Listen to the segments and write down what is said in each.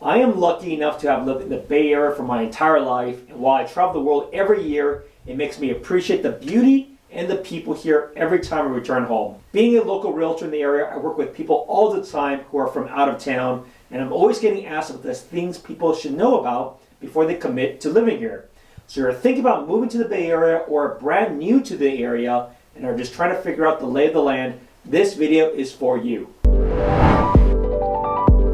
I am lucky enough to have lived in the Bay Area for my entire life, and while I travel the world every year, it makes me appreciate the beauty and the people here every time I return home. Being a local realtor in the area, I work with people all the time who are from out of town, and I'm always getting asked if there's things people should know about before they commit to living here. So you're thinking about moving to the Bay Area or are brand new to the area and are just trying to figure out the lay of the land, this video is for you.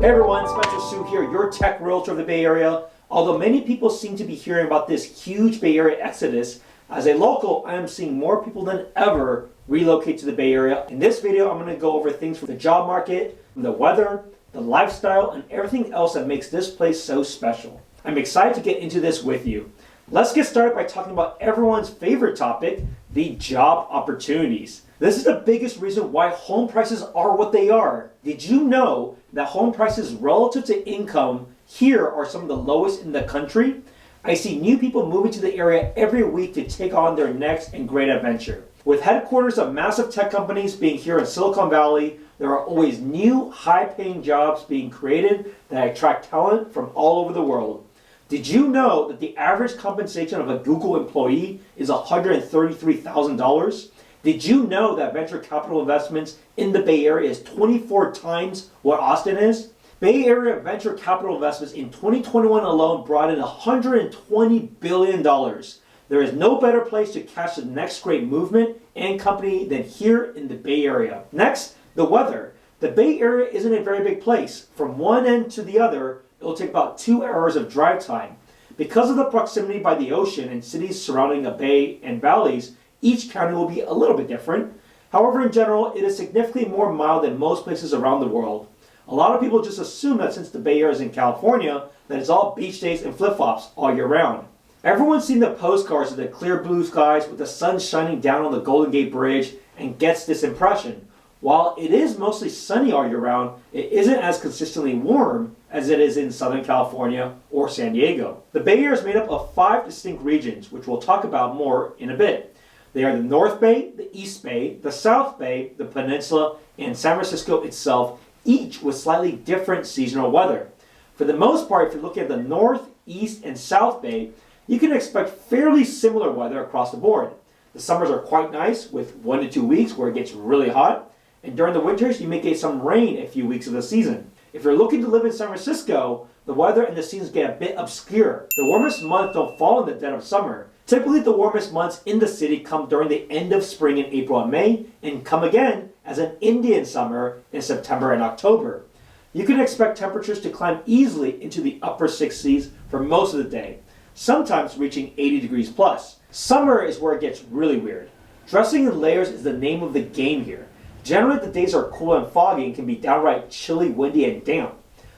Hey everyone, Spencer Sue here, your tech realtor of the Bay Area. Although many people seem to be hearing about this huge Bay Area exodus, as a local, I am seeing more people than ever relocate to the Bay Area. In this video, I'm going to go over things from the job market, from the weather, the lifestyle, and everything else that makes this place so special. I'm excited to get into this with you. Let's get started by talking about everyone's favorite topic, the job opportunities. This is the biggest reason why home prices are what they are. Did you know that home prices relative to income here are some of the lowest in the country? I see new people moving to the area every week to take on their next and great adventure. With headquarters of massive tech companies being here in Silicon Valley, there are always new high-paying jobs being created that attract talent from all over the world. Did you know that the average compensation of a Google employee is $133,000? Did you know that venture capital investments in the Bay Area is 24 times what Austin is? Bay Area venture capital investments in 2021 alone brought in $120 billion. There is no better place to catch the next great movement and company than here in the Bay Area. Next, the weather. The Bay Area isn't a very big place. From one end to the other, it will take about 2 hours of drive time. Because of the proximity by the ocean and cities surrounding a bay and valleys, each county will be a little bit different. However, in general, it is significantly more mild than most places around the world. A lot of people just assume that since the Bay Area is in California, that it's all beach days and flip-flops all year round. Everyone's seen the postcards of the clear blue skies with the sun shining down on the Golden Gate Bridge and gets this impression. While it is mostly sunny all year round, it isn't as consistently warm as it is in Southern California or San Diego. The Bay Area is made up of 5 distinct regions, which we'll talk about more in a bit. They are the North Bay, the East Bay, the South Bay, the Peninsula, and San Francisco itself, each with slightly different seasonal weather. For the most part, if you're looking at the North, East, and South Bay, you can expect fairly similar weather across the board. The summers are quite nice with 1 to 2 weeks where it gets really hot, and during the winters you may get some rain a few weeks of the season. If you're looking to live in San Francisco, the weather and the seasons get a bit obscure. The warmest months don't fall in the dead of summer. Typically, the warmest months in the city come during the end of spring in April and May, and come again as an Indian summer in September and October. You can expect temperatures to climb easily into the upper 60s for most of the day, sometimes reaching 80 degrees plus. Summer is where it gets really weird. Dressing in layers is the name of the game here. Generally, the days are cool and foggy and can be downright chilly, windy, and damp.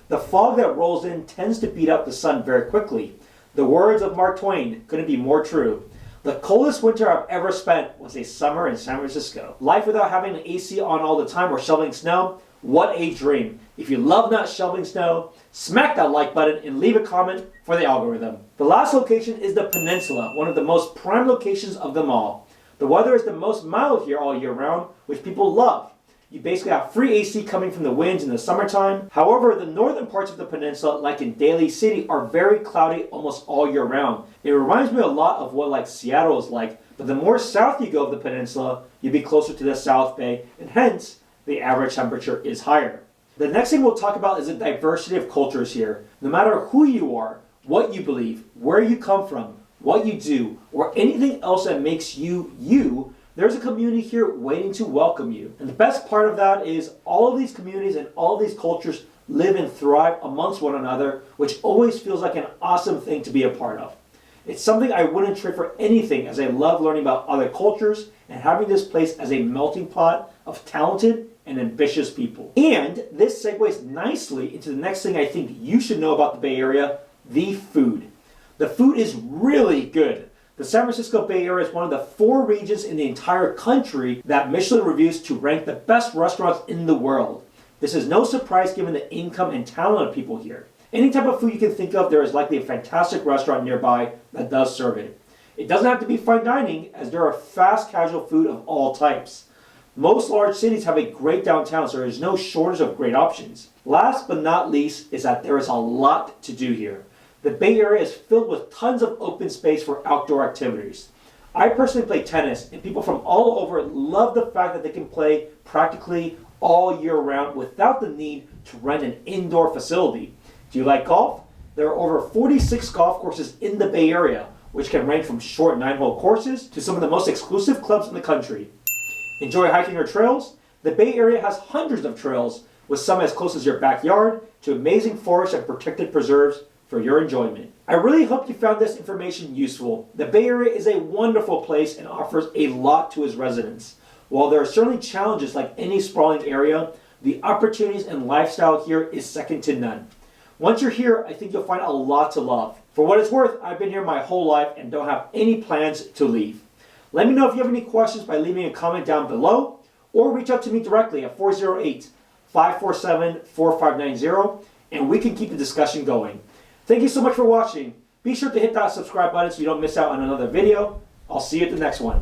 The fog that rolls in tends to beat up the sun very quickly. The words of Mark Twain couldn't be more true. The coldest winter I've ever spent was a summer in San Francisco. Life without having an AC on all the time or shoveling snow? What a dream. If you love not shoveling snow, smack that like button and leave a comment for the algorithm. The last location is the Peninsula, one of the most prime locations of them all. The weather is the most mild here all year round, which people love. You basically have free AC coming from the winds in the summertime. However, the northern parts of the peninsula, like in Daly City, are very cloudy almost all year round. It reminds me a lot of what like Seattle is like, but the more south you go of the peninsula, you'll be closer to the South Bay, and hence, the average temperature is higher. The next thing we'll talk about is the diversity of cultures here. No matter who you are, what you believe, where you come from, what you do, or anything else that makes you, you, there's a community here waiting to welcome you. And the best part of that is all of these communities and all of these cultures live and thrive amongst one another, which always feels like an awesome thing to be a part of. It's something I wouldn't trade for anything, as I love learning about other cultures and having this place as a melting pot of talented and ambitious people. And this segues nicely into the next thing I think you should know about the Bay Area, the food. The food is really good. The San Francisco Bay Area is one of the 4 regions in the entire country that Michelin reviews to rank the best restaurants in the world. This is no surprise given the income and talent of people here. Any type of food you can think of, there is likely a fantastic restaurant nearby that does serve it. It doesn't have to be fine dining, as there are fast casual food of all types. Most large cities have a great downtown, so there is no shortage of great options. Last but not least is that there is a lot to do here. The Bay Area is filled with tons of open space for outdoor activities. I personally play tennis, and people from all over love the fact that they can play practically all year round without the need to rent an indoor facility. Do you like golf? There are over 46 golf courses in the Bay Area, which can range from short 9-hole courses to some of the most exclusive clubs in the country. Enjoy hiking or trails? The Bay Area has hundreds of trails, with some as close as your backyard to amazing forests and protected preserves for your enjoyment. I really hope you found this information useful. The Bay Area is a wonderful place and offers a lot to its residents. While there are certainly challenges like any sprawling area, the opportunities and lifestyle here is second to none. Once you're here, I think you'll find a lot to love. For what it's worth, I've been here my whole life and don't have any plans to leave. Let me know if you have any questions by leaving a comment down below, or reach out to me directly at 408-547-4590, and we can keep the discussion going. Thank you so much for watching. Be sure to hit that subscribe button so you don't miss out on another video. I'll see you at the next one.